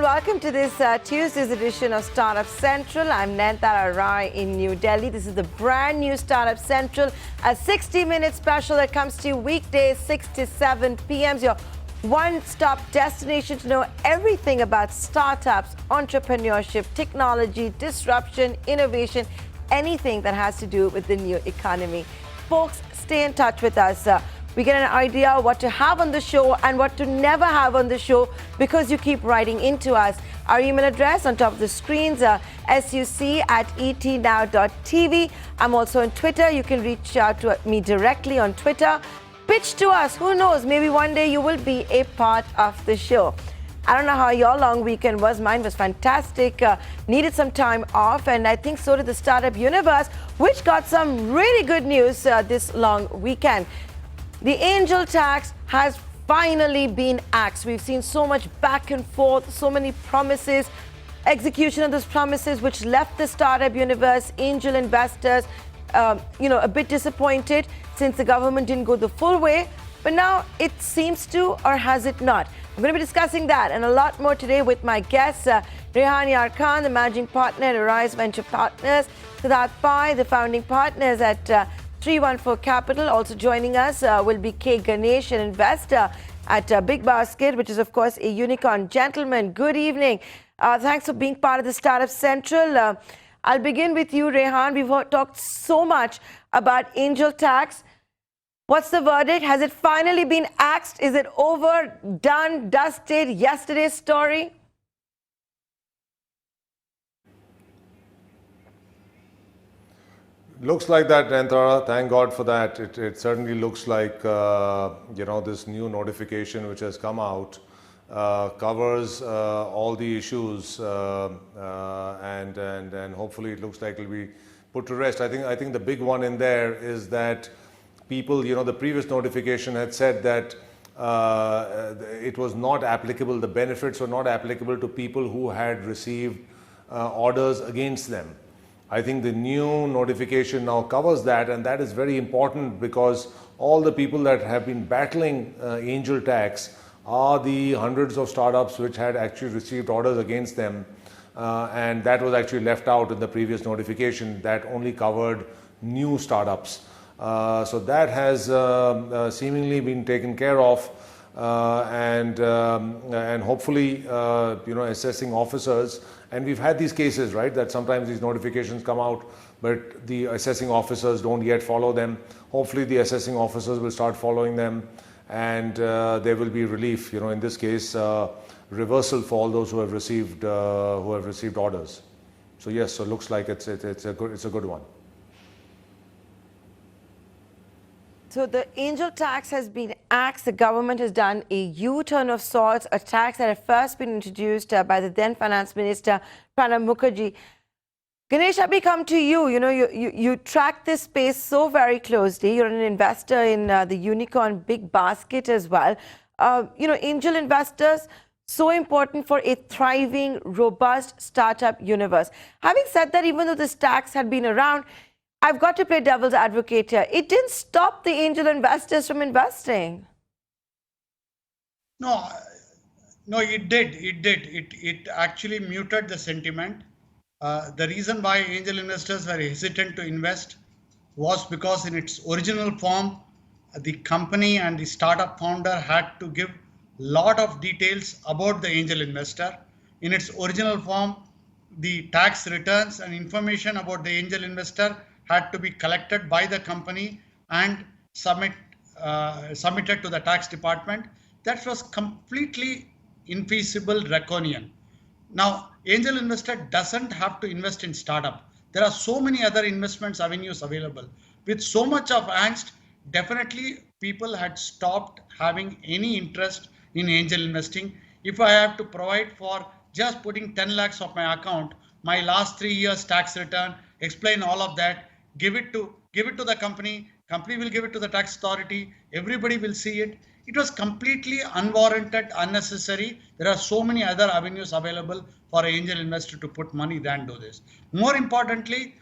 welcome to this Tuesday's edition of Startup Central. I'm Nayantara Rai in New Delhi. This is the brand new Startup Central, a 60-minute special that comes to you weekdays 6 to 7 p.m. Your one-stop destination to know everything about startups, entrepreneurship, technology, disruption, innovation, anything that has to do with the new economy. Folks, stay in touch with us. We get an idea what to have on the show and what to never have on the show because you keep writing into us. Our email address on top of the screens, suc@etnow.tv. I'm also on Twitter. You can reach out to me directly on Twitter. Pitch to us. Who knows? Maybe one day you will be a part of the show. I don't know how your long weekend was. Mine was fantastic. Needed some time off, and I think so did the startup universe, which got some really good news this long weekend. The angel tax has finally been axed. We've seen so much back and forth, so many promises, execution of those promises, which left the startup universe, angel investors, a bit disappointed since the government didn't go the full way. But now it seems to, or has it not? I'm going to be discussing that and a lot more today with my guests, Rehan Yar Khan, the managing partner at Orios Venture Partners, Siddharth, the founding partners at 314 Capital. Also joining us will be K Ganesh, an investor at Big Basket, which is, of course, a unicorn. Gentlemen, good evening. Thanks for being part of the Startup Central. I'll begin with you, Rehan. We've talked so much about angel tax. What's the verdict? Has it finally been axed? Is it over, done, dusted, yesterday's story? Looks like that, Nayantara. Thank God for that. It certainly looks like, this new notification which has come out covers all the issues and hopefully it looks like it will be put to rest. I think the big one in there is that people, the previous notification had said that it was not applicable, the benefits were not applicable to people who had received orders against them. I think the new notification now covers that, and that is very important because all the people that have been battling angel tax are the hundreds of startups which had actually received orders against them, and that was actually left out in the previous notification that only covered new startups. So that has seemingly been taken care of, and hopefully, assessing officers. And we've had these cases, right, that sometimes these notifications come out, but the assessing officers don't yet follow them. Hopefully, the assessing officers will start following them, and there will be relief. In this case, reversal for all those who have received orders. So yes, so it looks like it's a good one. So the angel tax has been axed. The government has done a U-turn of sorts, a tax that had first been introduced by the then Finance Minister, Pranab Mukherjee. Ganesh, let me come to you. You track this space so very closely. You're an investor in the unicorn Big Basket as well. Angel investors, so important for a thriving, robust startup universe. Having said that, even though this tax had been around, I've got to play devil's advocate here. It didn't stop the angel investors from investing. No, it did. It actually muted the sentiment. The reason why angel investors were hesitant to invest was because in its original form, the company and the startup founder had to give a lot of details about the angel investor. In its original form, the tax returns and information about the angel investor had to be collected by the company and submitted to the tax department. That was completely infeasible, draconian. Now, angel investor doesn't have to invest in startup. There are so many other investments avenues available. With so much of angst, definitely people had stopped having any interest in angel investing. If I have to provide for just putting 10 lakhs of my account, my last 3 years tax return, explain all of that, give it to the company will give it to the tax authority, everybody will see it. It was completely unwarranted, unnecessary. There are so many other avenues available for an angel investor to put money than do this. More importantly,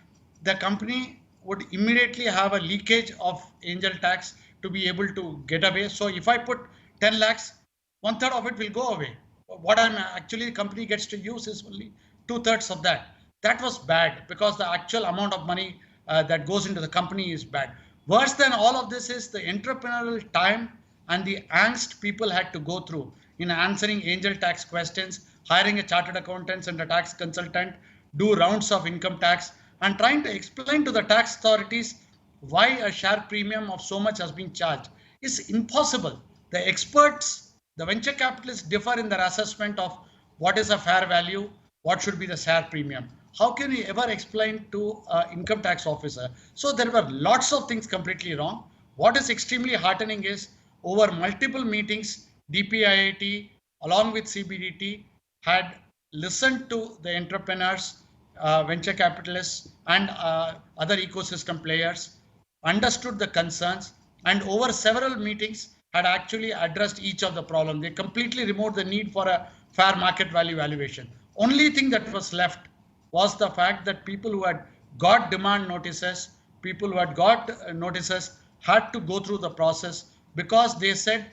the company would immediately have a leakage of angel tax to be able to get away. So if I put 10 lakhs, 1/3 of it will go away. what I'm actually the company gets to use is only 2/3 of that. That was bad because the actual amount of money that goes into the company is bad. Worse than all of this is the entrepreneurial time and the angst people had to go through in answering angel tax questions, hiring a chartered accountant and a tax consultant, do rounds of income tax, and trying to explain to the tax authorities why a share premium of so much has been charged. Is impossible. The experts, the venture capitalists differ in their assessment of what is a fair value, what should be the share premium. How can you ever explain to an income tax officer? So there were lots of things completely wrong. What is extremely heartening is over multiple meetings, DPIIT along with CBDT had listened to the entrepreneurs, venture capitalists, and other ecosystem players, understood the concerns, and over several meetings had actually addressed each of the problems. They completely removed the need for a fair market value valuation. Only thing that was left was the fact that people who had got demand notices, people who had got notices had to go through the process because they said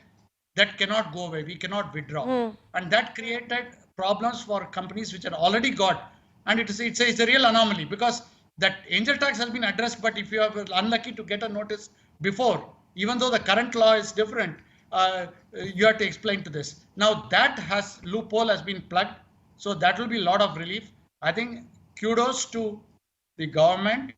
that cannot go away, we cannot withdraw. And that created problems for companies which had already got. And it's a real anomaly because that angel tax has been addressed, but if you are unlucky to get a notice before, even though the current law is different, you have to explain to this. Now that loophole has been plugged, so that will be a lot of relief. I think kudos to the government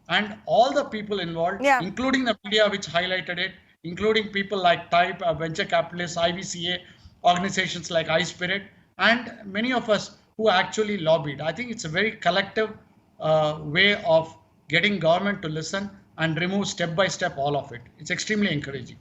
and all the people involved, including the media which highlighted it, including people like Type, venture capitalists, IVCA, organizations like iSpirit, and many of us who actually lobbied. I think it's a very collective way of getting government to listen and remove step by step all of it. It's extremely encouraging.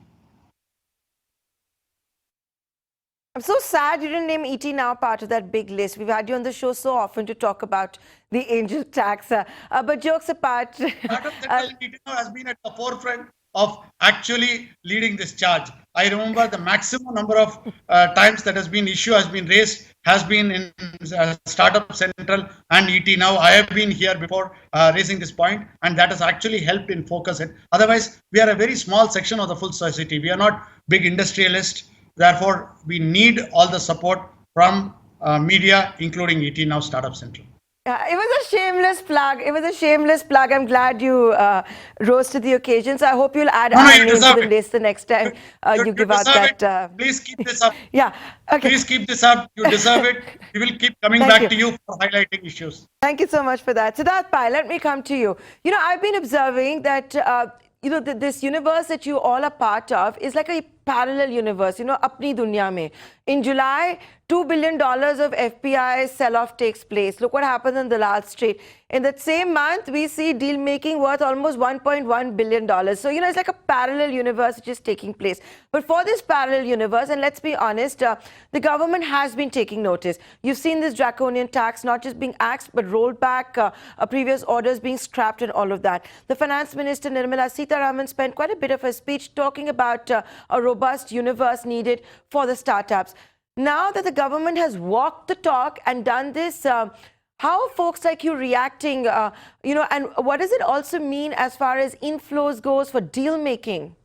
I'm so sad you didn't name ET Now part of that big list. We've had you on the show so often to talk about the angel tax. But jokes apart, StartUp ET Now has been at the forefront of actually leading this charge. I remember the maximum number of times that has been raised has been in Startup Central and ET Now. I have been here before raising this point, and that has actually helped in focus it. Otherwise, we are a very small section of the full society. We are not big industrialists. Therefore, we need all the support from media, including ET Now, Startup Central. It was a shameless plug. It was a shameless plug. I'm glad you rose to the occasion. So I hope you'll add our name to the list the next time you give out that. Please keep this up. Yeah. Okay. Please keep this up. You deserve it. We will keep coming back to you for highlighting issues. Thank you so much for that. Siddharth Pai, let me come to you. You know, I've been observing that, this universe that you all are part of is like a parallel universe, apni dunya mein. In July, $2 billion of FPI sell-off takes place. Look what happened in the last street. In that same month, we see deal making worth almost $1.1 billion. So, it's like a parallel universe which is taking place. But for this parallel universe, and let's be honest, the government has been taking notice. You've seen this draconian tax not just being axed, but rolled back, previous orders being scrapped and all of that. The Finance Minister, Nirmala Sitharaman, spent quite a bit of her speech talking about a robust universe needed for the startups. Now that the government has walked the talk and done this, how are folks like you reacting? And what does it also mean as far as inflows goes for deal making?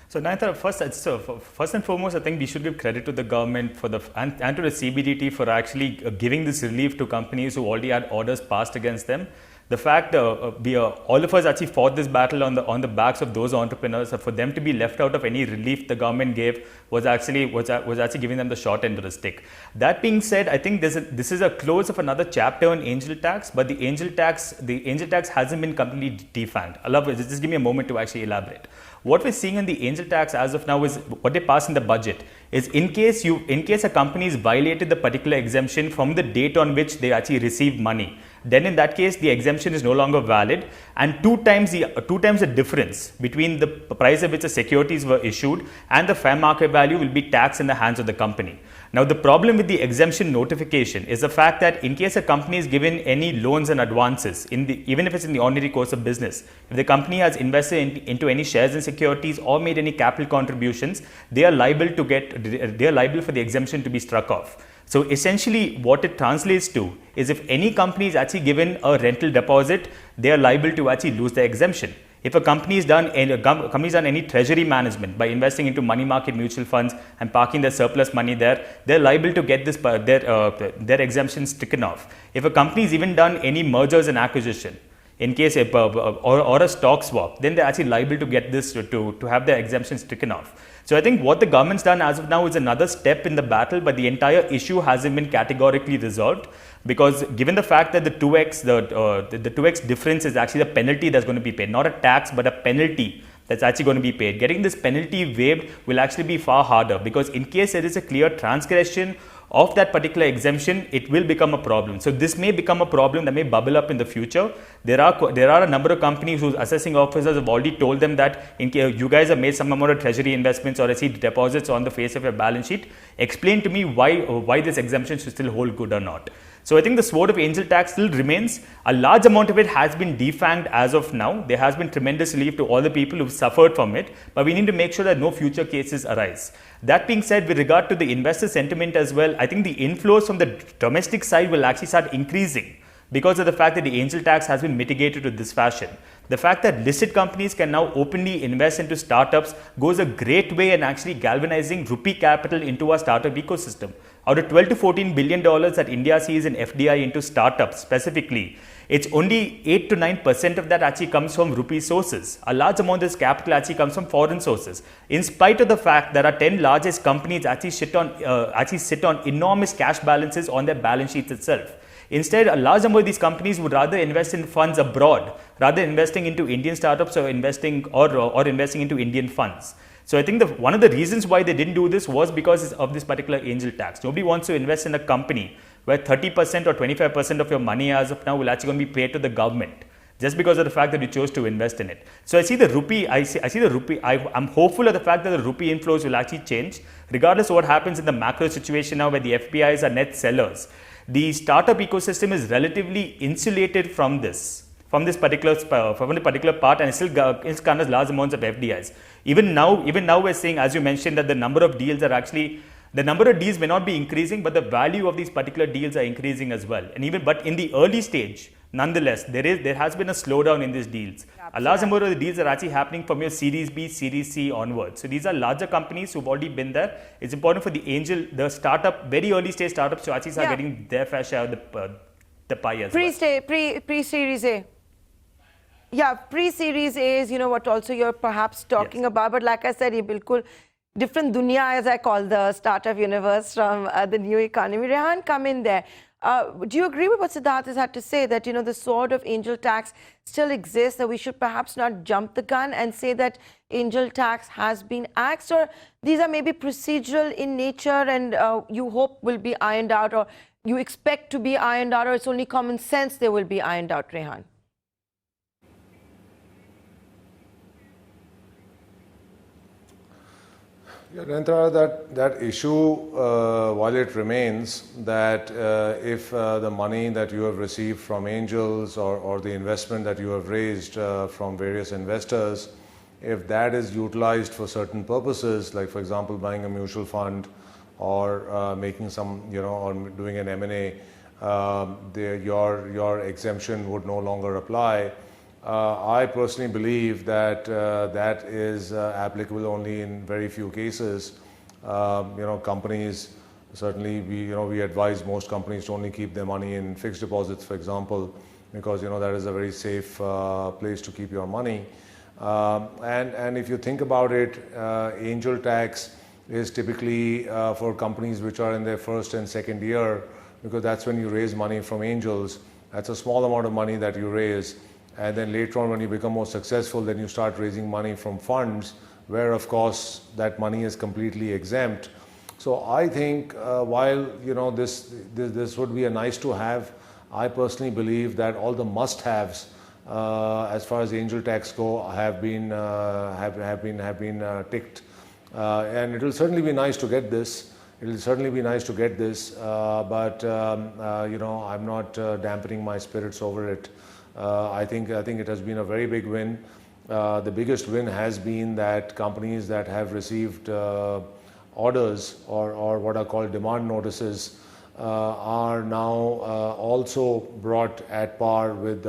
So, Nayantara, first and foremost, I think we should give credit to the government and to the CBDT for actually giving this relief to companies who already had orders passed against them. The fact all of us actually fought this battle on the backs of those entrepreneurs. For them to be left out of any relief the government gave was actually giving them the short end of the stick. That being said, I think this is a close of another chapter on angel tax, but the angel tax hasn't been completely defanged. Just give me a moment to actually elaborate. What we're seeing in the angel tax as of now is what they passed in the budget is in case a company has violated the particular exemption from the date on which they actually received money, then in that case the exemption is no longer valid, and two times the difference between the price at which the securities were issued and the fair market value will be taxed in the hands of the company. Now, the problem with the exemption notification is the fact that in case a company is given any loans and advances, even if it's in the ordinary course of business, if the company has invested into any shares and securities or made any capital contributions, they are liable for the exemption to be struck off. So essentially what it translates to is if any company is actually given a rental deposit, they are liable to actually lose the exemption. If a company's done any treasury management by investing into money market mutual funds and parking their surplus money there, they're liable to get this their exemptions taken off. If a company's even done any mergers and acquisition, in case or a stock swap, then they're actually liable to get this to have their exemptions taken off. So I think what the government's done as of now is another step in the battle, but the entire issue hasn't been categorically resolved, because given the fact that the 2x difference is actually the penalty that's going to be paid, not a tax but a penalty that's actually going to be paid. Getting this penalty waived will actually be far harder, because in case there is a clear transgression of that particular exemption, it will become a problem. So this may become a problem that may bubble up in the future. There are a number of companies whose assessing officers have already told them that in case you guys have made some amount of treasury investments or received deposits on the face of your balance sheet, explain to me why this exemption should still hold good or not. So I think the sword of angel tax still remains. A large amount of it has been defanged as of now. There has been tremendous relief to all the people who've suffered from it, but we need to make sure that no future cases arise. That being said, with regard to the investor sentiment as well, I think the inflows from the domestic side will actually start increasing because of the fact that the angel tax has been mitigated to this fashion. The fact that listed companies can now openly invest into startups goes a great way in actually galvanizing rupee capital into our startup ecosystem. Out of $12 to $14 billion that India sees in FDI into startups specifically, it's only 8 to 9% of that actually comes from rupee sources. A large amount of this capital actually comes from foreign sources. In spite of the fact that our 10 largest companies actually sit on enormous cash balances on their balance sheets itself. Instead, a large number of these companies would rather invest in funds abroad, rather investing into Indian startups or investing into Indian funds. So I think one of the reasons why they didn't do this was because of this particular angel tax. Nobody wants to invest in a company where 30% or 25% of your money as of now will actually going to be paid to the government, just because of the fact that you chose to invest in it. So I see the rupee, I'm hopeful of the fact that the rupee inflows will actually change, regardless of what happens in the macro situation now where the FPIs are net sellers. The startup ecosystem is relatively insulated from this particular part, and it still garners large amounts of FDIs. Even now we're seeing, as you mentioned, that the number of deals may not be increasing, but the value of these particular deals are increasing as well. But in the early stage, nonetheless, there has been a slowdown in these deals. A large number of the deals are actually happening from your Series B, Series C onwards. So these are larger companies who've already been there. It's important for the startup, very early stage startups to actually start getting their fair share of the pie as well. Pre-Series A. Yeah, pre-Series A is, what also you're perhaps talking about. But like I said, ye bilkul different dunya, as I call the startup universe from the new economy. Rehan, come in there. Do you agree with what Siddharth has had to say, that, the sword of angel tax still exists, that we should perhaps not jump the gun and say that angel tax has been axed, or these are maybe procedural in nature and you hope will be ironed out, or you expect to be ironed out, or it's only common sense they will be ironed out, Rehan? Yeah, Nandra, that issue, while it remains, that if the money that you have received from angels or the investment that you have raised from various investors, if that is utilized for certain purposes, like for example buying a mutual fund or making some, or doing an M&A, your exemption would no longer apply. I personally believe that that is applicable only in very few cases. Companies, certainly we advise most companies to only keep their money in fixed deposits, for example, because that is a very safe place to keep your money. And if you think about it, angel tax is typically for companies which are in their first and second year, because that's when you raise money from angels. That's a small amount of money that you raise. And then later on, when you become more successful, then you start raising money from funds, where of course that money is completely exempt. So I think while this would be a nice to have, I personally believe that all the must-haves as far as angel tax go have been ticked, and it will certainly be nice to get this. It will certainly be nice to get this, but I'm not dampening my spirits over it. I think it has been a very big win. The biggest win has been that companies that have received orders or what are called demand notices are now also brought at par with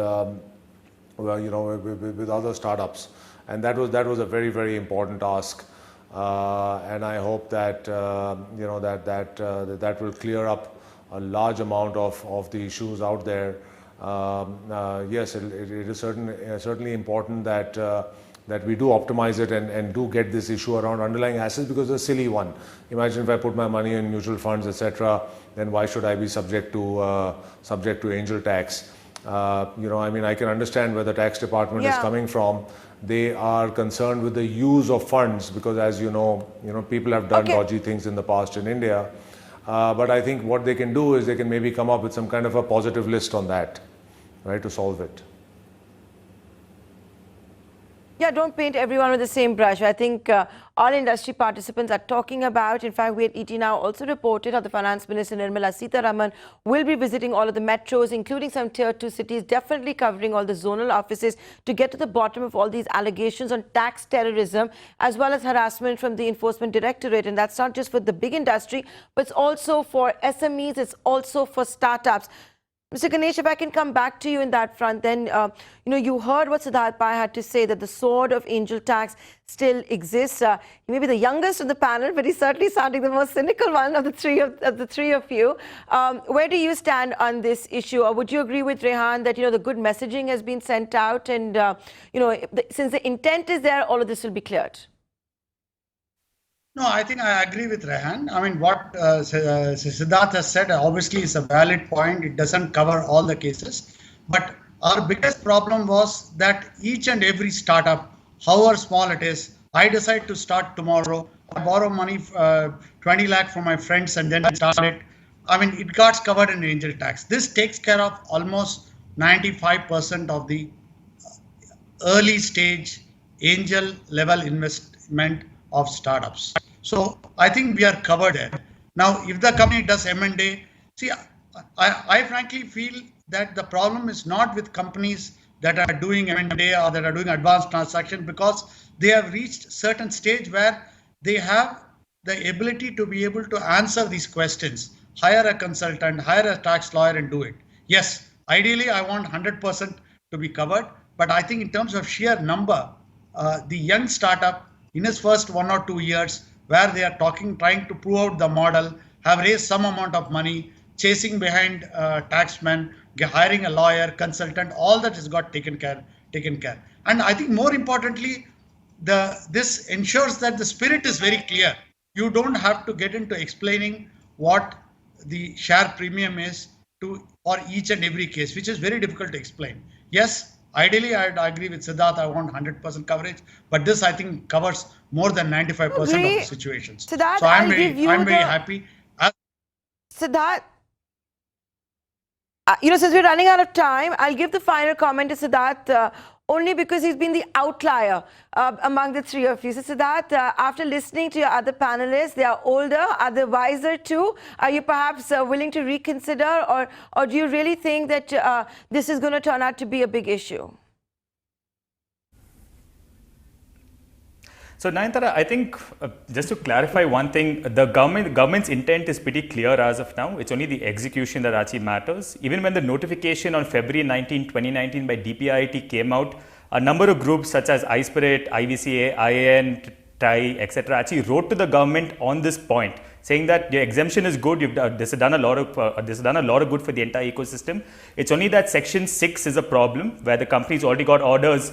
with other startups, and that was a very, very important task. And I hope that that will clear up a large amount of the issues out there. Yes, it is certainly important that we do optimize it and do get this issue around underlying assets, because it's a silly one. Imagine if I put my money in mutual funds, etc., then why should I be subject to angel tax? I mean, I can understand where the tax department is coming from. They are concerned with the use of funds because, as you know, people have done dodgy things in the past in India. But I think what they can do is they can maybe come up with some kind of a positive list on that, right, to solve it. Yeah, don't paint everyone with the same brush. I think all industry participants are talking about. In fact, we at ET Now also reported how the Finance Minister Nirmala Sitharaman will be visiting all of the metros, including some tier 2 cities, definitely covering all the zonal offices to get to the bottom of all these allegations on tax terrorism, as well as harassment from the Enforcement Directorate. And that's not just for the big industry, but it's also for SMEs, it's also for startups. Mr. Ganesh, if I can come back to you in that front, then, you heard what Siddharth Pai had to say, that the sword of angel tax still exists. He may be the youngest of the panel, but he's certainly sounding the most cynical one of the three of you. Where do you stand on this issue? Or would you agree with Rehan that, the good messaging has been sent out and, since the intent is there, all of this will be cleared? No, I think I agree with Rehan. I mean, what Siddharth has said obviously is a valid point. It doesn't cover all the cases. But our biggest problem was that each and every startup, however small it is, I decide to start tomorrow, I borrow money, 20 lakh from my friends and then start it. I mean, it got covered in angel tax. This takes care of almost 95% of the early stage angel level investment of startups. So I think we are covered there. Now, if the company does M&A, see, I frankly feel that the problem is not with companies that are doing M&A or that are doing advanced transactions, because they have reached certain stage where they have the ability to be able to answer these questions. Hire a consultant, hire a tax lawyer and do it. Yes, ideally I want 100% to be covered, but I think in terms of sheer number, the young startup in his first 1 or 2 years, where they are trying to prove out the model, have raised some amount of money, chasing behind taxmen, hiring a lawyer, consultant, all that has got taken care. And I think more importantly, this ensures that the spirit is very clear. You don't have to get into explaining what the share premium is for each and every case, which is very difficult to explain. Yes, ideally, I agree with Siddharth, I want 100% coverage, but this I think covers more than 95% of the situations. Siddharth, so I'm very happy. Siddharth, since we're running out of time, I'll give the final comment to Siddharth only because he's been the outlier among the three of you. So Siddharth, after listening to your other panelists, they are older, are they wiser too? Are you perhaps willing to reconsider, or do you really think that this is going to turn out to be a big issue? So Nayanthara, I think just to clarify one thing, the government's intent is pretty clear as of now. It's only the execution that actually matters. Even when the notification on February 19, 2019 by DPIIT came out, a number of groups such as iSpirit, IVCA, IAN, TAI, etc. actually wrote to the government on this point, saying that your exemption is good. This has done a lot of good for the entire ecosystem. It's only that Section 6 is a problem, where the company's already got orders,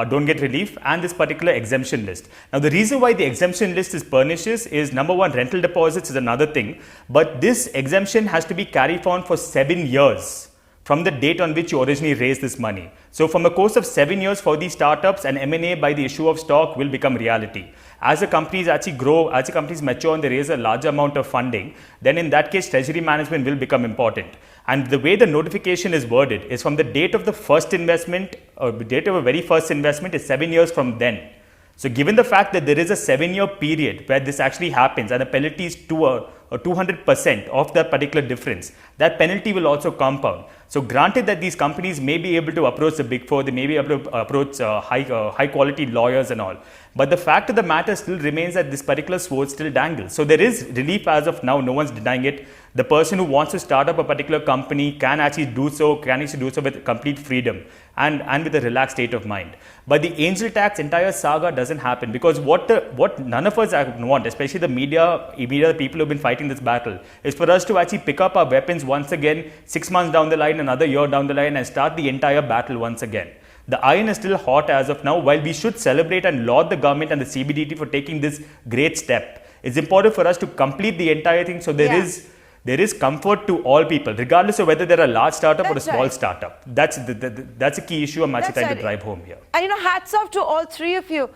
don't get relief, and this particular exemption list. Now, the reason why the exemption list is pernicious is, number one, rental deposits is another thing, but this exemption has to be carried on for 7 years from the date on which you originally raised this money. So from a course of 7 years for these startups, an M&A by the issue of stock will become reality. As the companies actually grow, as the companies mature and they raise a large amount of funding, then in that case, treasury management will become important. And the way the notification is worded is from the date of the first investment, or the date of a very first investment is 7 years from then. So given the fact that there is a 7-year period where this actually happens and the penalties to a 200% of that particular difference, that penalty will also compound. So granted that these companies may be able to approach the big four, they may be able to approach high quality lawyers and all, but the fact of the matter still remains that this particular sword still dangles. So there is relief as of now, no one's denying it. The person who wants to start up a particular company can actually do so with complete freedom and with a relaxed state of mind. But the angel tax entire saga doesn't happen, because what none of us want, especially the media, the people who've been fighting this battle, is for us to actually pick up our weapons once again 6 months down the line, another year down the line, and start the entire battle once again. The iron is still hot as of now. While we should celebrate and laud the government and the CBDT for taking this great step, it's important for us to complete the entire thing, so there is comfort to all people, regardless of whether they're a large startup or a small startup. That's a key issue I'm actually trying to drive home here. And hats off to all three of you.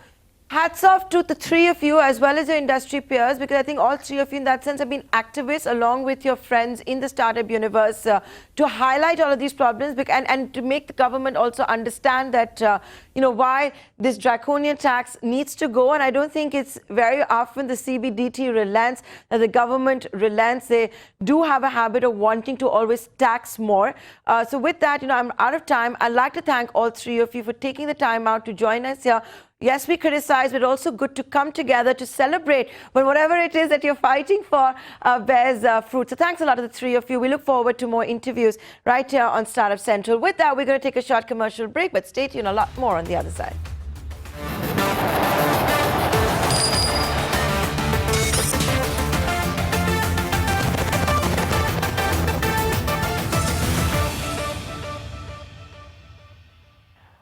Hats off to the three of you as well as your industry peers, because I think all three of you in that sense have been activists along with your friends in the startup universe to highlight all of these problems and to make the government also understand that, why this draconian tax needs to go. And I don't think it's very often the CBDT relents, that the government relents. They do have a habit of wanting to always tax more. So with that, I'm out of time. I'd like to thank all three of you for taking the time out to join us here. Yes, we criticize, but also good to come together to celebrate when whatever it is that you're fighting for bears fruit. So thanks a lot to the three of you. We look forward to more interviews right here on Startup Central. With that, we're going to take a short commercial break, but stay tuned, a lot more on the other side.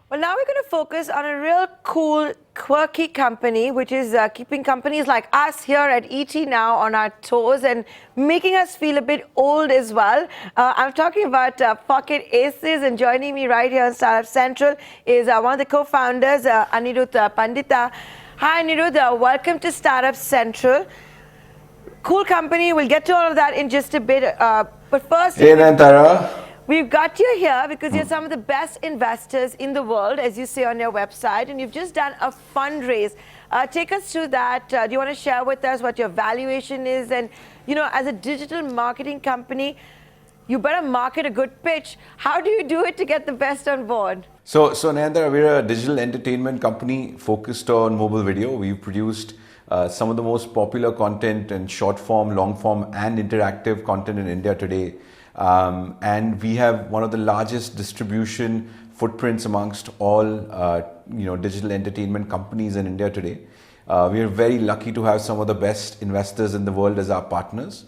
Well, now we're going to focus on a real cool, quirky company, which is keeping companies like us here at ET Now on our toes and making us feel a bit old as well. I'm talking about Pocket Aces, and joining me right here on Startup Central is one of the co-founders, Anirudh Pandita. Hi, Anirudh. Welcome to Startup Central. Cool company. We'll get to all of that in just a bit. But first... Hey, Nantara. We've got you here because you're some of the best investors in the world, as you say on your website, and you've just done a fundraise. Take us through that. Do you want to share with us what your valuation is? And, as a digital marketing company, you better market a good pitch. How do you do it to get the best on board? So Nantara, we're a digital entertainment company focused on mobile video. We've produced some of the most popular content in short form, long form, and interactive content in India today. And we have one of the largest distribution footprints amongst all digital entertainment companies in India today. We are very lucky to have some of the best investors in the world as our partners.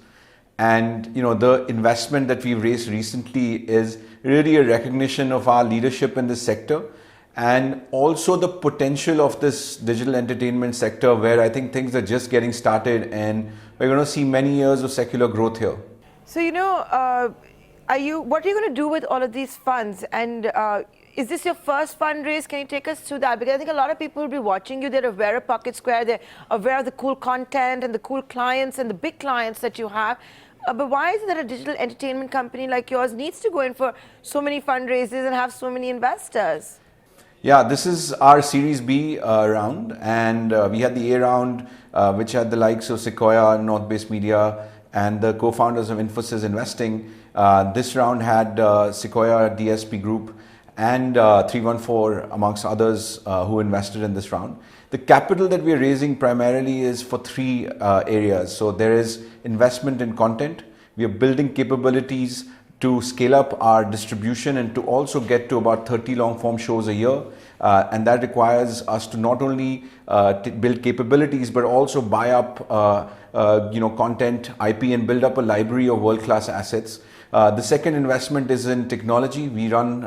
And the investment that we've raised recently is really a recognition of our leadership in this sector, and also the potential of this digital entertainment sector, where I think things are just getting started and we're going to see many years of secular growth here. So, what are you going to do with all of these funds? And is this your first fundraise? Can you take us through that? Because I think a lot of people will be watching you. They're aware of Pocket Square. They're aware of the cool content and the cool clients and the big clients that you have. But why is it that a digital entertainment company like yours needs to go in for so many fundraisers and have so many investors? Yeah, this is our Series B round, and we had the A round, which had the likes of Sequoia, North Base Media, and the co-founders of Infosys Investing. This round had Sequoia DSP Group and 314 amongst others who invested in this round. The capital that we are raising primarily is for three areas. So there is investment in content. We are building capabilities to scale up our distribution and to also get to about 30 long form shows a year. And that requires us to not only build capabilities, but also buy up content, IP, and build up a library of world-class assets. The second investment is in technology. We run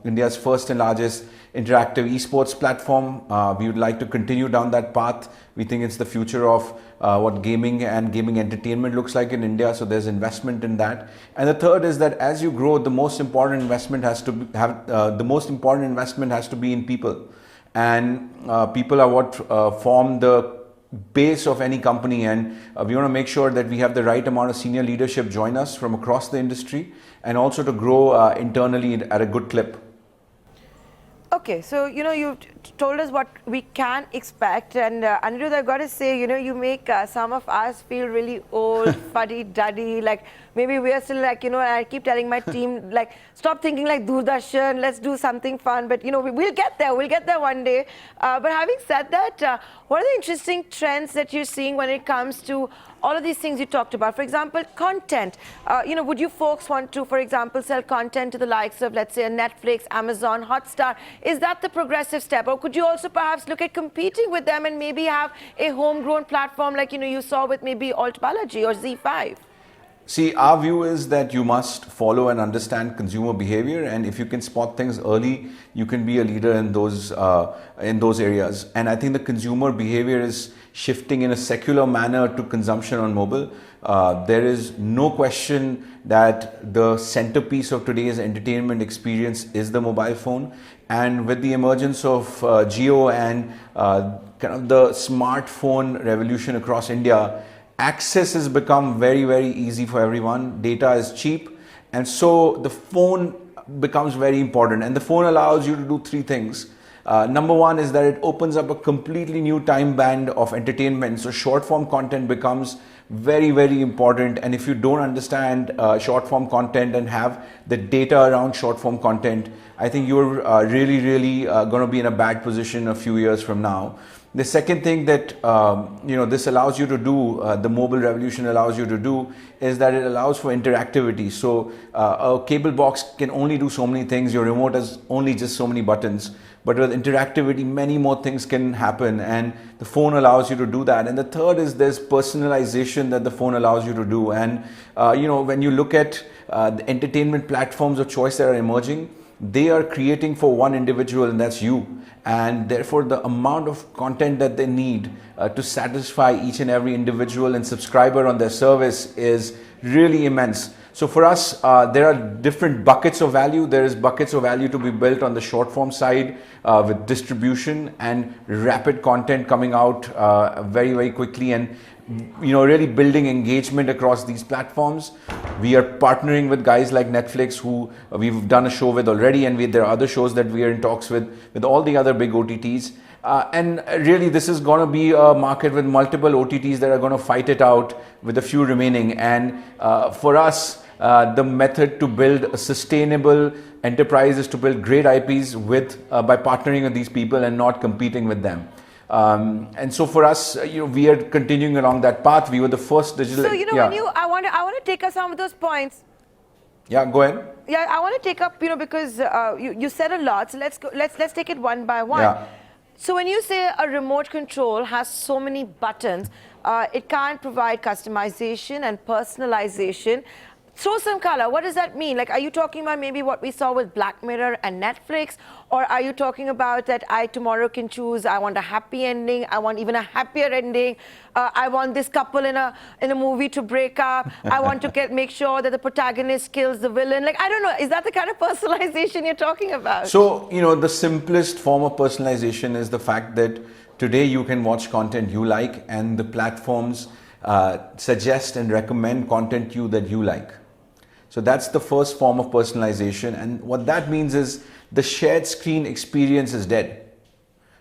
India's first and largest interactive esports platform. We would like to continue down that path. We think it's the future of what gaming and gaming entertainment looks like in India. So there's investment in that. And the third is that as you grow, the most important investment has to be in people. And people are what form the base of any company, and we want to make sure that we have the right amount of senior leadership join us from across the industry, and also to grow internally at a good clip. Okay, so you told us what we can expect, and Anirudh, I've got to say, you make some of us feel really old, fuddy-duddy, like maybe we are still like, I keep telling my team, like, stop thinking like Doordarshan, let's do something fun, but we'll get there one day. But having said that, what are the interesting trends that you're seeing when it comes to all of these things you talked about? For example, content. Would you folks want to, for example, sell content to the likes of, let's say, a Netflix, Amazon, Hotstar? Is that the progressive step? Or could you also perhaps look at competing with them and maybe have a homegrown platform like, you saw with maybe Alt Balaji or Z5? See, our view is that you must follow and understand consumer behavior, and if you can spot things early, you can be a leader in those areas. And I think the consumer behavior is shifting in a secular manner to consumption on mobile. There is no question that the centerpiece of today's entertainment experience is the mobile phone. And with the emergence of Jio and kind of the smartphone revolution across India, access has become very, very easy for everyone. Data is cheap, and so the phone becomes very important. And the phone allows you to do three things. Number one is that it opens up a completely new time band of entertainment. So short form content becomes very, very important. And if you don't understand short form content and have the data around short form content, I think you're really, really going to be in a bad position a few years from now. The second thing that this allows you to do, the mobile revolution allows you to do, is that it allows for interactivity. So a cable box can only do so many things. Your remote has only just so many buttons. But with interactivity, many more things can happen, and the phone allows you to do that. And the third is there's personalization that the phone allows you to do. And when you look at the entertainment platforms of choice that are emerging, they are creating for one individual, and that's you. And therefore the amount of content that they need to satisfy each and every individual and subscriber on their service is really immense. So for us, there are different buckets of value. There is buckets of value to be built on the short form side with distribution and rapid content coming out very, very quickly, and really building engagement across these platforms. We are partnering with guys like Netflix, who we've done a show with already, and there are other shows that we are in talks with all the other big OTTs. And really, this is going to be a market with multiple OTTs that are going to fight it out with a few remaining. And for us, the method to build a sustainable enterprise is to build great IPs by partnering with these people and not competing with them. And so for us, we are continuing along that path. We were the first digital. So I want to take up some of those points. Yeah, go ahead. Yeah, I want to take up because you said a lot. So let's take it one by one. Yeah. So when you say a remote control has so many buttons, it can't provide customization and personalization. Throw some color. What does that mean? Like, are you talking about maybe what we saw with Black Mirror and Netflix? Or are you talking about that I tomorrow can choose, I want a happy ending, I want even a happier ending, I want this couple in a movie to break up, I want to make sure that the protagonist kills the villain. Like, I don't know, is that the kind of personalization you're talking about? So, the simplest form of personalization is the fact that today you can watch content you like, and the platforms suggest and recommend content that you like. So that's the first form of personalization, and what that means is the shared screen experience is dead,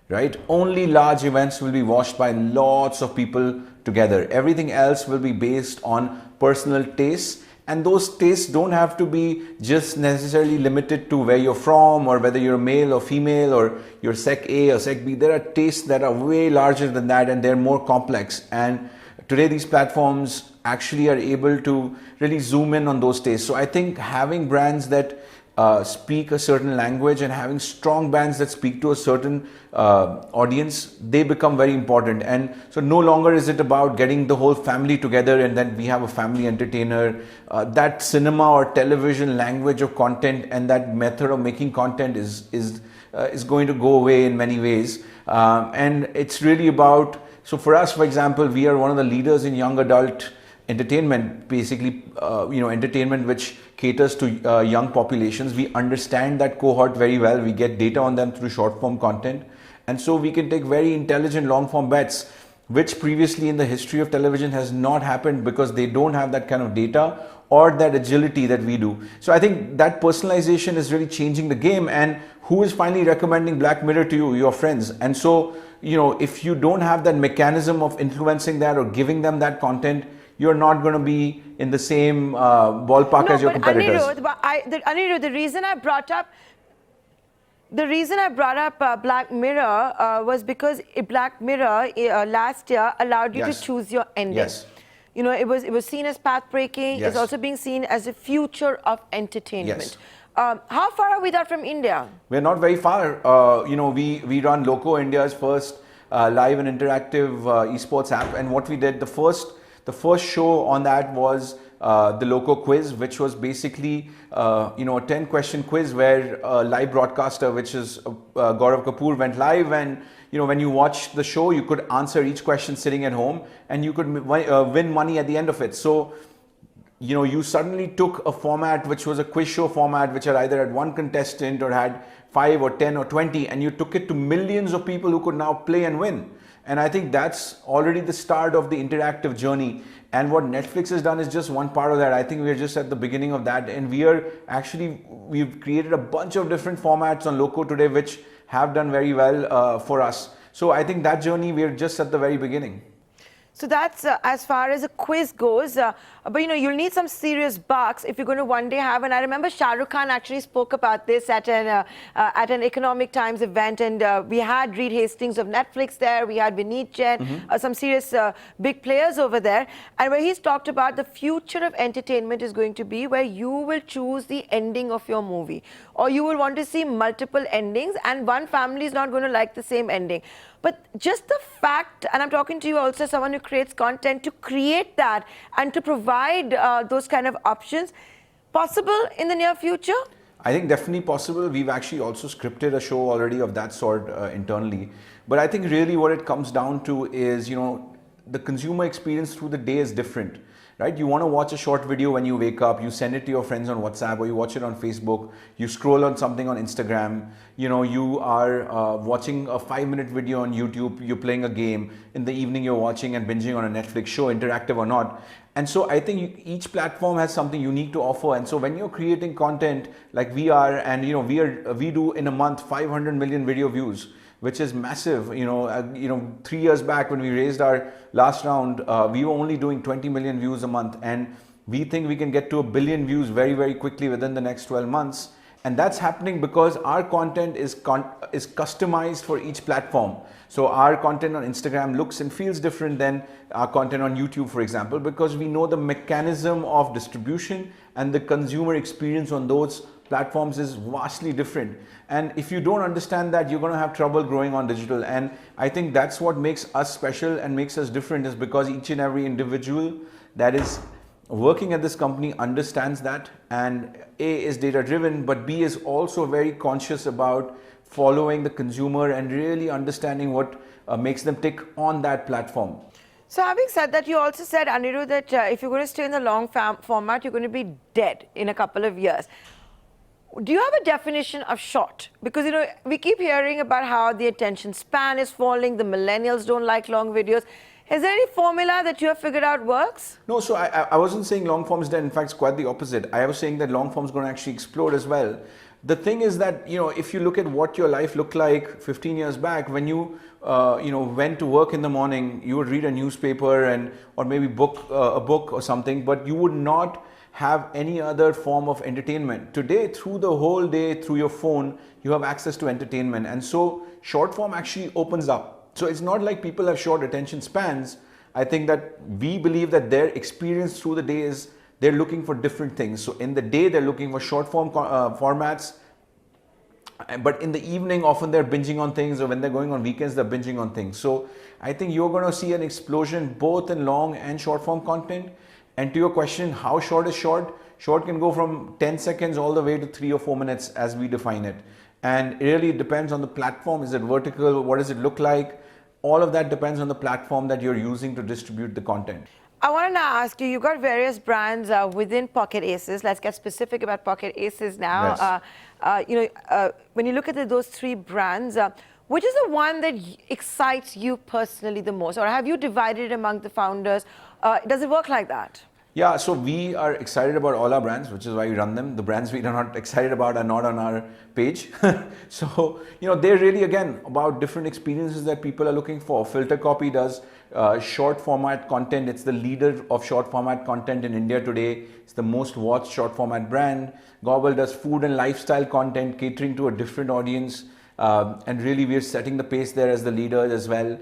right? Only large events will be watched by lots of people together. Everything else will be based on personal tastes, and those tastes don't have to be just necessarily limited to where you're from or whether you're male or female or you're Sec A or Sec B. There are tastes that are way larger than that, and they're more complex. And today these platforms actually are able to really zoom in on those tastes. So I think having brands that speak a certain language and having strong brands that speak to a certain audience, they become very important. And so no longer is it about getting the whole family together and then we have a family entertainer. That cinema or television language of content and that method of making content is going to go away in many ways. And it's really about, so for us, for example, we are one of the leaders in young adult entertainment, basically, entertainment which caters to young populations. We understand that cohort very well. We get data on them through short form content. And so we can take very intelligent long form bets. which previously in the history of television has not happened because they don't have that kind of data or that agility that we do. So I think that personalization is really changing the game. And who is finally recommending Black Mirror to you? Your friends. And so, if you don't have that mechanism of influencing that or giving them that content, you're not going to be in the same ballpark as your competitors. Anirudh, the reason I brought up Black Mirror was because Black Mirror last year allowed you to choose your ending. Yes. It was seen as path-breaking. Yes. It's also being seen as a future of entertainment. Yes. How far are we that from India? We're not very far. We run Loco, India's first live and interactive esports app, and what we did, the first show on that was the Loco quiz, which was basically a 10-question quiz where a live broadcaster, which is Gaurav Kapoor, went live, and when you watched the show, you could answer each question sitting at home, and you could win money at the end of it. So you suddenly took a format which was a quiz show format, which had either had one contestant or had 5 or 10 or 20, and you took it to millions of people who could now play and win. And I think that's already the start of the interactive journey. And what Netflix has done is just one part of that. I think we're just at the beginning of that. And we've created a bunch of different formats on Loco today, which have done very well for us. So I think that journey, we're just at the very beginning. So that's as far as a quiz goes. But you'll need some serious bucks if you're going to one day have. And I remember Shah Rukh Khan actually spoke about this at an Economic Times event, and we had Reed Hastings of Netflix there. We had Vineet Jain, some serious big players over there, and where he's talked about the future of entertainment is going to be where you will choose the ending of your movie, or you will want to see multiple endings, and one family is not going to like the same ending. But just the fact, and I'm talking to you also, someone who creates content, to create that and to provide those kind of options, possible in the near future? I think definitely possible. We've actually also scripted a show already of that sort internally. But I think really what it comes down to is, the consumer experience through the day is different. Right? You want to watch a short video when you wake up, you send it to your friends on WhatsApp, or you watch it on Facebook, you scroll on something on Instagram, you are watching a 5-minute video on YouTube, you're playing a game, in the evening you're watching and binging on a Netflix show, interactive or not. And so I think each platform has something unique to offer. And so when you're creating content like we are, and we do in a month 500 million video views, which is massive. 3 years back when we raised our last round, we were only doing 20 million views a month, and we think we can get to 1 billion views very, very quickly within the next 12 months. And that's happening because our content is customized for each platform. So our content on Instagram looks and feels different than our content on YouTube, for example, because we know the mechanism of distribution and the consumer experience on those platforms is vastly different. And if you don't understand that, you're going to have trouble growing on digital. And I think that's what makes us special and makes us different, is because each and every individual that is working at this company understands that, and A, is data driven, but B, is also very conscious about following the consumer and really understanding what makes them tick on that platform. So having said that, you also said, Anirudh, that if you're going to stay in the long format, you're going to be dead in a couple of years. Do you have a definition of short? Because, we keep hearing about how the attention span is falling, the millennials don't like long videos. Is there any formula that you have figured out works? No, so I wasn't saying long form is dead. In fact, it's quite the opposite. I was saying that long form is going to actually explode as well. The thing is that, if you look at what your life looked like 15 years back, when you, went to work in the morning, you would read a newspaper or maybe a book or something, but you would not have any other form of entertainment. Today, through the whole day, through your phone, you have access to entertainment. And so short form actually opens up. So it's not like people have short attention spans. I think that we believe that their experience through the day is they're looking for different things. So in the day, they're looking for short form formats. But in the evening, often they're binging on things, or when they're going on weekends, they're binging on things. So I think you're going to see an explosion both in long and short form content. And to your question, how short is short? Short can go from 10 seconds all the way to 3 or 4 minutes as we define it. And it really depends on the platform. Is it vertical? What does it look like? All of that depends on the platform that you're using to distribute the content. I want to now ask you, you've got various brands within Pocket Aces. Let's get specific about Pocket Aces now. Yes. When you look at those 3 brands, which is the one that excites you personally the most? Or have you divided it among the founders? Does it work like that? Yeah, so we are excited about all our brands, which is why we run them. The brands we are not excited about are not on our page. So, they're really, again, about different experiences that people are looking for. Filter Copy does short format content. It's the leader of short format content in India today. It's the most watched short format brand. Gobble does food and lifestyle content, catering to a different audience. And really, we're setting the pace there as the leaders as well.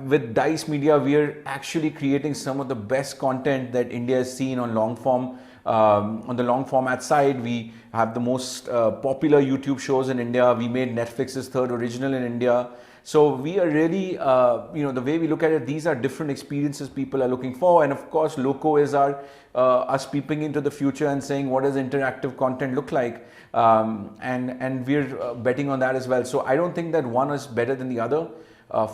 With Dice Media, we're actually creating some of the best content that India has seen on long form. On the long format side, we have the most popular YouTube shows in India. We made Netflix's third original in India. So we are really, the way we look at it, these are different experiences people are looking for. And of course, Loco is our us peeping into the future and saying, what does interactive content look like? And we're betting on that as well. So I don't think that one is better than the other.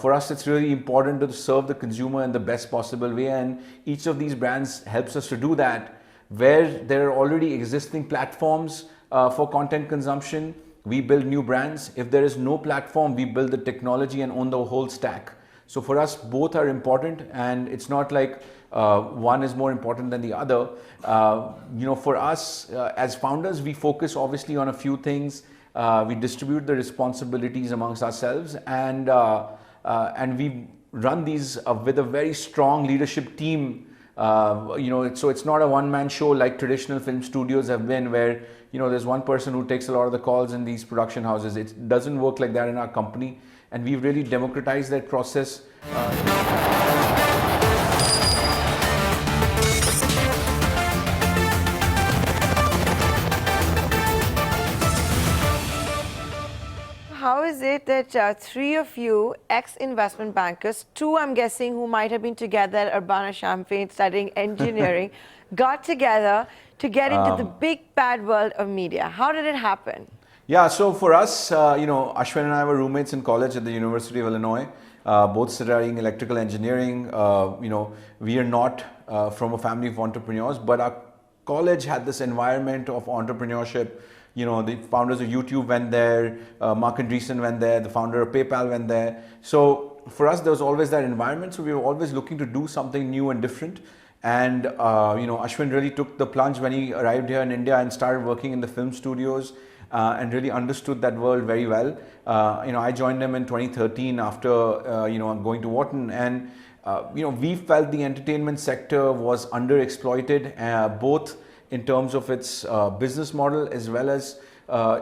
For us, it's really important to serve the consumer in the best possible way, and each of these brands helps us to do that. Where there are already existing platforms for content consumption, we build new brands. If there is no platform, we build the technology and own the whole stack. So for us, both are important, and it's not like one is more important than the other. For us as founders, we focus obviously on a few things. We distribute the responsibilities amongst ourselves, and we run these with a very strong leadership team. So it's not a one-man show like traditional film studios have been, where there's one person who takes a lot of the calls in these production houses. It doesn't work like that in our company, and we've really democratized that process. How is it that three of you, ex-investment bankers, two I'm guessing who might have been together at Urbana-Champaign studying engineering, got together to get into the big bad world of media? How did it happen? Yeah, so for us, Ashwin and I were roommates in college at the University of Illinois, both studying electrical engineering. We are not from a family of entrepreneurs, but our college had this environment of entrepreneurship. The founders of YouTube went there, Mark Andreessen went there, the founder of PayPal went there. So for us, there was always that environment. So we were always looking to do something new and different. And, Ashwin really took the plunge when he arrived here in India and started working in the film studios and really understood that world very well. I joined him in 2013 after, going to Wharton. And, we felt the entertainment sector was underexploited, both in terms of its business model as well as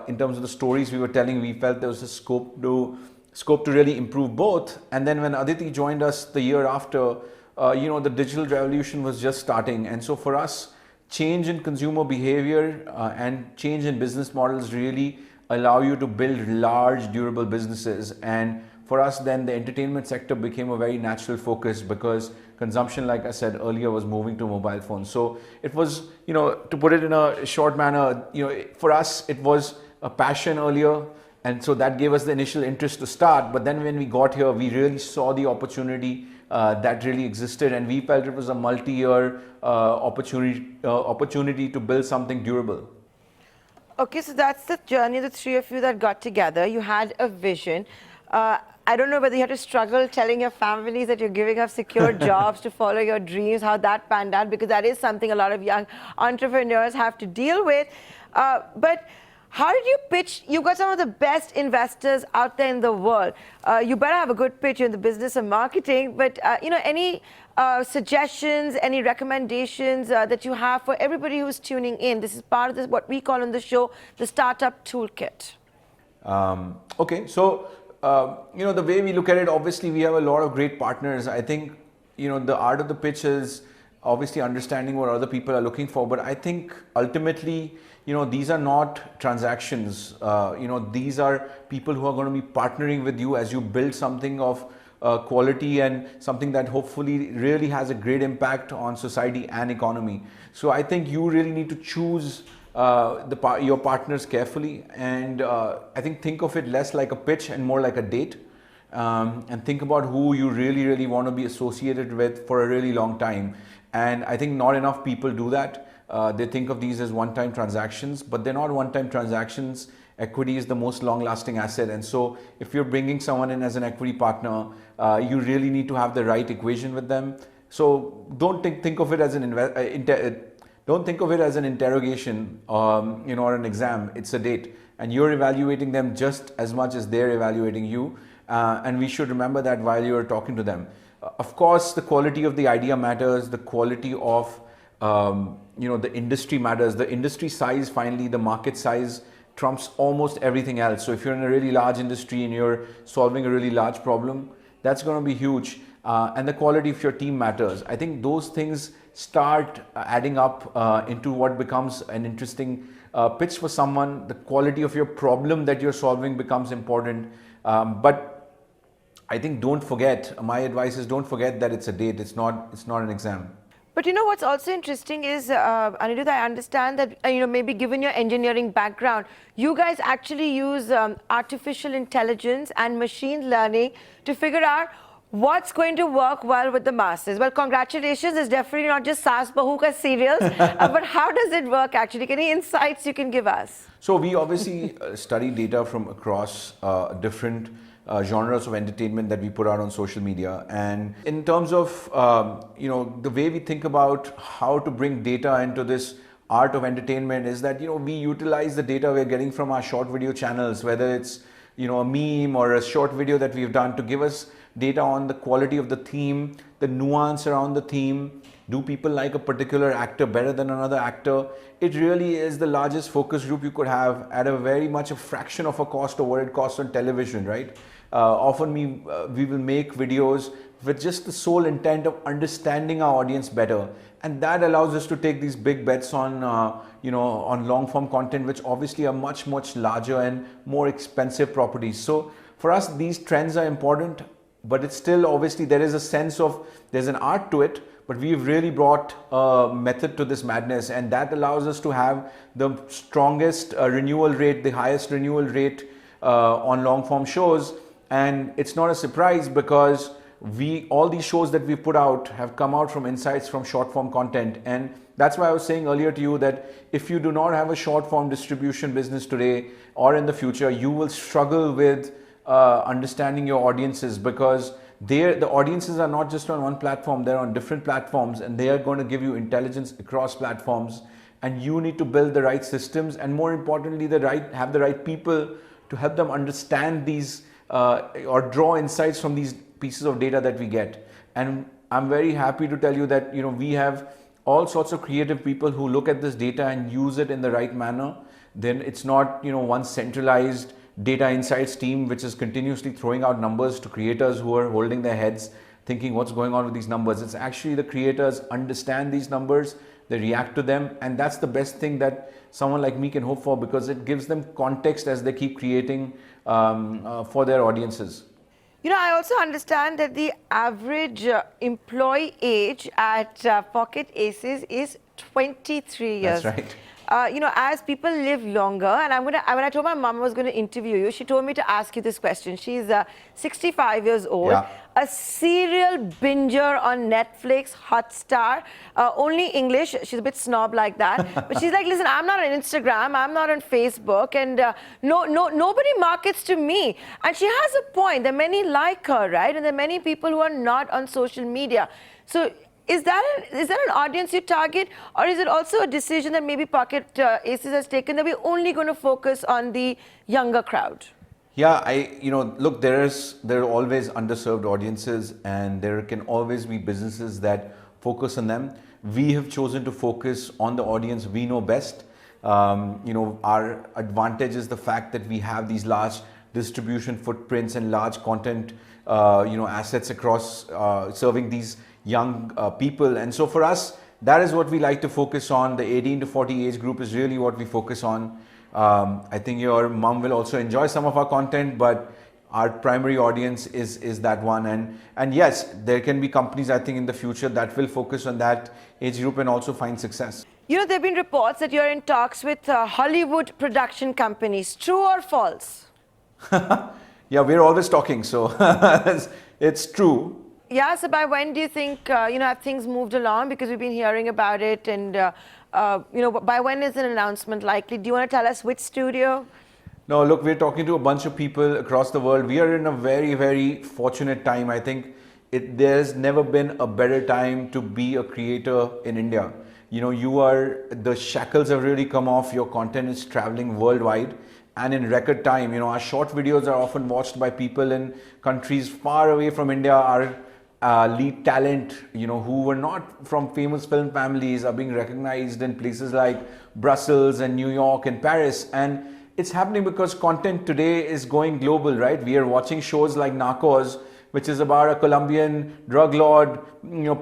in terms of the stories we were telling. We felt there was a scope to really improve both. And then when Aditi joined us the year after, the digital revolution was just starting. And so for us, change in consumer behavior and change in business models really allow you to build large, durable businesses. And for us, then the entertainment sector became a very natural focus, because consumption, like I said earlier, was moving to mobile phones. So it was, to put it in a short manner, for us, it was a passion earlier. And so that gave us the initial interest to start. But then when we got here, we really saw the opportunity that really existed. And we felt it was a multi-year opportunity to build something durable. Okay, so that's the journey, the three of you that got together. You had a vision. I don't know whether you had to struggle telling your families that you're giving up secure jobs to follow your dreams, how that panned out, because that is something a lot of young entrepreneurs have to deal with. But how did you pitch? You've got some of the best investors out there in the world. You better have a good pitch in the business of marketing. But, any suggestions, any recommendations that you have for everybody who's tuning in? This is part of this, what we call on the show, the Startup Toolkit. Okay, so the way we look at it, obviously we have a lot of great partners. I think, the art of the pitch is obviously understanding what other people are looking for. But I think ultimately, these are not transactions. These are people who are going to be partnering with you as you build something of quality and something that hopefully really has a great impact on society and economy. So I think you really need to choose your partners carefully, and I think of it less like a pitch and more like a date, and think about who you really want to be associated with for a really long time. And I think not enough people do that. They think of these as one-time transactions, but they're not one-time transactions. equity is the most long-lasting asset. And so if you're bringing someone in as an equity partner, you really need to have the right equation with them. So don't think of it as an don't think of it as an interrogation, or an exam. It's a date, and you're evaluating them just as much as they're evaluating you. And we should remember that while you're talking to them. Of course, the quality of the idea matters. The quality of the industry matters. The industry size, finally, the market size trumps almost everything else. So if you're in a really large industry and you're solving a really large problem, that's going to be huge. And the quality of your team matters. I think those things start adding up into what becomes an interesting pitch for someone. The quality of your problem that you're solving becomes important. But I think don't forget, my advice is don't forget that it's a date, it's not an exam. But you know what's also interesting is, Anirudh, I understand that, maybe given your engineering background, you guys actually use artificial intelligence and machine learning to figure out what's going to work well with the masses. Well, congratulations. It's definitely not just Saas Bahu ka serials, but how does it work actually? Any insights you can give us? So we obviously study data from across different genres of entertainment that we put out on social media. And in terms of, the way we think about how to bring data into this art of entertainment is that, we utilize the data we're getting from our short video channels, whether it's, a meme or a short video that we've done, to give us data on the quality of the theme, the nuance around the theme. Do people like a particular actor better than another actor? It really is the largest focus group you could have at a very much a fraction of a cost of what it costs on television, right? Often we will make videos with just the sole intent of understanding our audience better. And that allows us to take these big bets on, on long form content, which obviously are much, much larger and more expensive properties. So for us, these trends are important, but it's still obviously there is a sense of, there's an art to it, but we've really brought a method to this madness, and that allows us to have the strongest renewal rate, the highest renewal rate on long form shows. And it's not a surprise because all these shows that we put out have come out from insights from short form content. And that's why I was saying earlier to you that if you do not have a short form distribution business today or in the future, you will struggle with understanding your audiences, because the audiences are not just on one platform, they're on different platforms, and they are going to give you intelligence across platforms. And you need to build the right systems, and more importantly, have the right people to help them understand these or draw insights from these pieces of data that we get. And I'm very happy to tell you that we have all sorts of creative people who look at this data and use it in the right manner. Then it's not one centralized data insights team which is continuously throwing out numbers to creators who are holding their heads thinking what's going on with these numbers. It's actually the creators understand these numbers, they react to them, and that's the best thing that someone like me can hope for, because it gives them context as they keep creating for their audiences. I also understand that the average employee age at Pocket Aces is 23 years. That's right. As people live longer, and when I told my mom I was going to interview you, she told me to ask you this question. She's 65 years old, a serial binger on Netflix, Hotstar, only English. She's a bit snob like that. But she's like, listen, I'm not on Instagram, I'm not on Facebook, and nobody markets to me. And she has a point. There are many like her, right? And there are many people who are not on social media. So is that an audience you target, or is it also a decision that maybe Pocket Aces has taken that we're only going to focus on the younger crowd? Yeah, look, there are always underserved audiences, and there can always be businesses that focus on them. We have chosen to focus on the audience we know best. Our advantage is the fact that we have these large distribution footprints and large content, assets across serving these young people. And so for us, that is what we like to focus on. The 18 to 40 age group is really what we focus on. I think your mom will also enjoy some of our content, but our primary audience is that one. And yes, there can be companies, I think, in the future that will focus on that age group and also find success. There have been reports that you're in talks with Hollywood production companies. True or false? Yeah, we're always talking, so it's true. Yeah, so by when do you think, have things moved along? Because we've been hearing about it, and, by when is an announcement likely? Do you want to tell us which studio? No, look, we're talking to a bunch of people across the world. We are in a very, very fortunate time. I think there's never been a better time to be a creator in India. The shackles have really come off. Your content is traveling worldwide and in record time. Our short videos are often watched by people in countries far away from India. Our lead talent, who were not from famous film families, are being recognized in places like Brussels and New York and Paris. And it's happening because content today is going global, right? We are watching shows like Narcos, which is about a Colombian drug lord,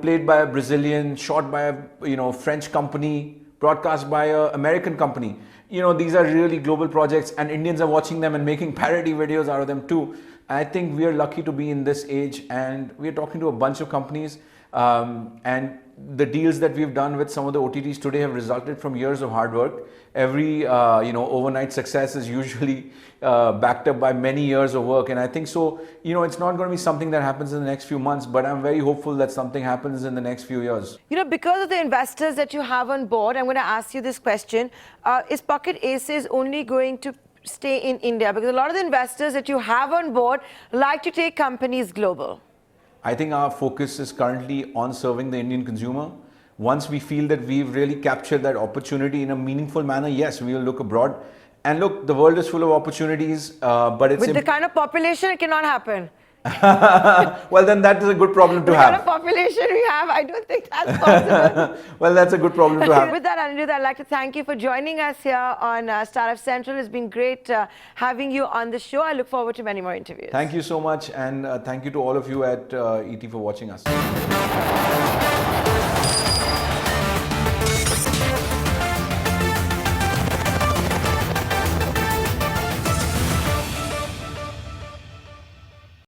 played by a Brazilian, shot by a French company, broadcast by an American company. These are really global projects, and Indians are watching them and making parody videos out of them too. I think we are lucky to be in this age, and we are talking to a bunch of companies, and the deals that we've done with some of the OTTs today have resulted from years of hard work. Every overnight success is usually backed up by many years of work, and I think so. It's not going to be something that happens in the next few months, but I'm very hopeful that something happens in the next few years. Because of the investors that you have on board, I'm going to ask you this question: is Pocket Aces only going to stay in India? Because a lot of the investors that you have on board like to take companies global. I think our focus is currently on serving the Indian consumer. Once we feel that we've really captured that opportunity in a meaningful manner, yes, we will look abroad. And look, the world is full of opportunities, but it's... With the kind of population, it cannot happen. Well, then that is a good problem to have. The kind of population we have, I don't think that's possible. Well, that's a good problem to have. With that, Anirudh, I'd like to thank you for joining us here on Startup Central. It's been great having you on the show. I look forward to many more interviews. Thank you so much, and thank you to all of you at ET for watching us.